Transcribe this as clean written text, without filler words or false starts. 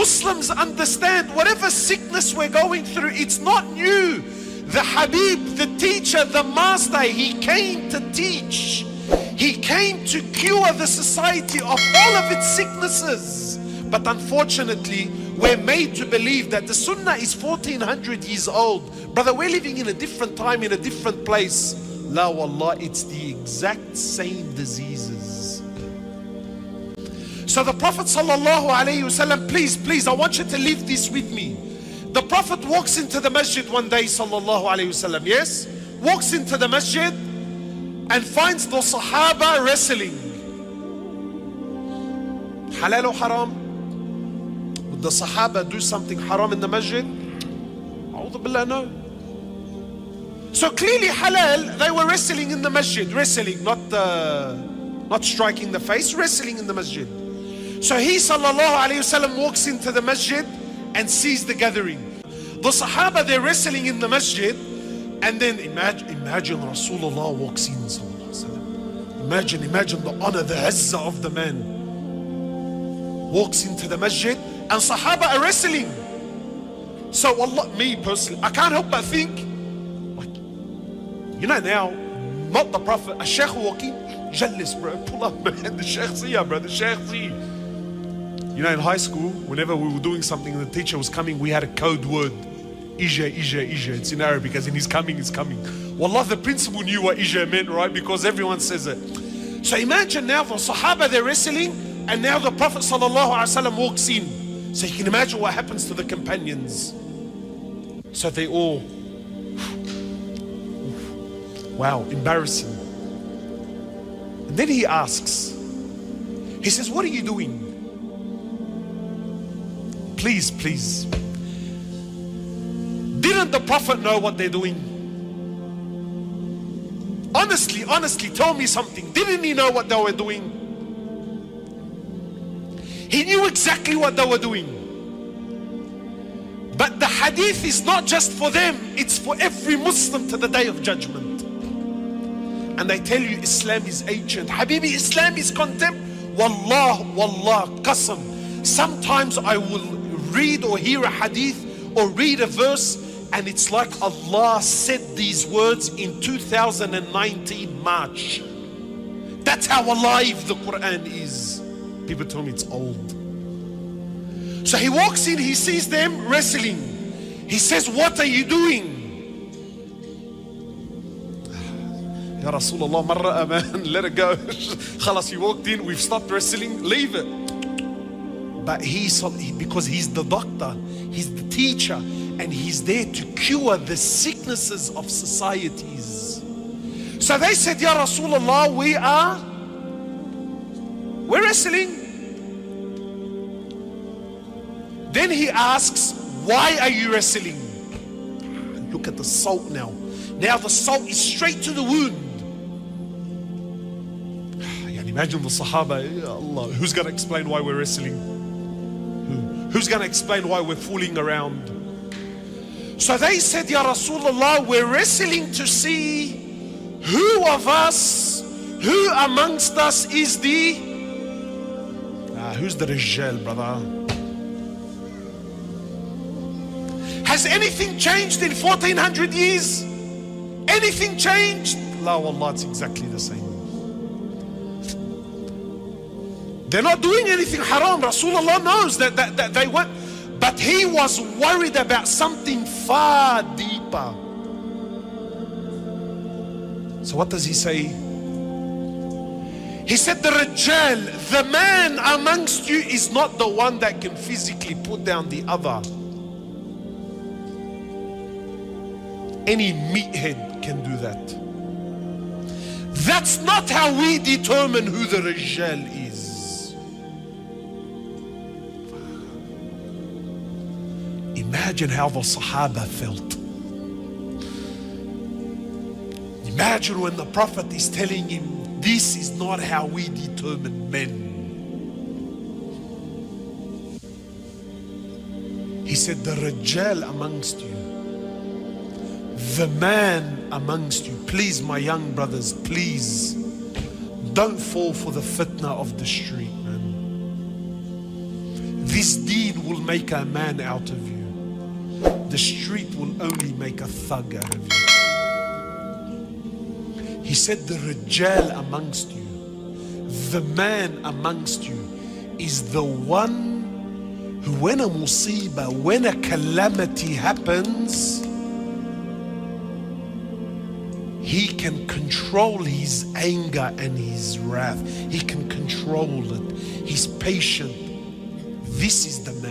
Muslims understand whatever sickness we're going through, it's not new. The Habib, the teacher, the master, he came to teach. He came to cure the society of all of its sicknesses. But unfortunately, we're made to believe that the Sunnah is 1400 years old. Brother, we're living in a different time, in a different place. La wallah, it's the exact same diseases. So the Prophet sallallahu alayhi wasallam, please, I want you to leave this with me. The Prophet walks into the masjid one day, sallallahu alayhi wasallam, yes? Walks into the masjid and finds the Sahaba wrestling. Halal or haram? Would the Sahaba do something haram in the masjid? A'udhu billah, no. So clearly halal, they were wrestling in the masjid. Wrestling, not striking the face, wrestling in the masjid. So he sallallahu alayhi wasallam walks into the masjid and sees the gathering. The Sahaba, they're wrestling in the masjid, and then imagine Rasulullah walks in sallallahu alayhi wasallam. Imagine the honor, the izzah of the man. Walks into the masjid and Sahaba are wrestling. So Allah, me personally, I can't help but think, like, you know now, not the Prophet, a sheikh walking, jealous bro, pull up man, the sheikh's here bro, the sheikh's here. You know, in high school, whenever we were doing something and the teacher was coming, we had a code word. Ija. It's in Arabic, as in he's coming. Wallah, the principal knew what Ija meant, right? Because everyone says it. So imagine now the Sahaba, they're wrestling, and now the Prophet ﷺ walks in. So you can imagine what happens to the companions. So they all, wow, embarrassing. And then he asks, he says, what are you doing? Please. Didn't the Prophet know what they're doing? Honestly, tell me something. Didn't he know what they were doing? He knew exactly what they were doing. But the hadith is not just for them, it's for every Muslim to the day of judgment. And I tell you, Islam is ancient. Habibi, Islam is contempt. Wallah, qasam. Sometimes I will read or hear a hadith or read a verse, and it's like Allah said these words in 2019 March. That's how alive the Quran is. People tell me it's old. So he walks in, he sees them wrestling. He says, what are you doing? Ya Rasulullah, marra man, let it go. Khalas, you walked in, we've stopped wrestling, leave it. But because he's the doctor, he's the teacher, and he's there to cure the sicknesses of societies. So they said, Ya Rasulullah, we're wrestling. Then he asks, why are you wrestling? Look at the salt now. Now the salt is straight to the wound. Imagine the Sahaba, Ya Allah, who's going to explain why we're wrestling? Who's going to explain why we're fooling around? So they said, Ya Rasulullah, we're wrestling to see who of us, who amongst us is who's the Rijal, brother? Has anything changed in 1400 years? Anything changed? La wallah, it's exactly the same. They're not doing anything haram. Rasulullah knows that they went, but he was worried about something far deeper. So what does he say? He said, the Rijal, the man amongst you, is not the one that can physically put down the other. Any meathead can do that. That's not how we determine who the Rijal is. Imagine how the Sahaba felt. Imagine when the Prophet is telling him, this is not how we determine men. He said, the Rijal amongst you, the man amongst you, please my young brothers, please don't fall for the fitna of the street, man. This This deed will make a man out of you. The street will only make a thug out of you. He said the Rijal amongst you, the man amongst you, is the one who, when a musibah, when a calamity happens, he can control his anger and his wrath. He can control it. He's patient. This is the man.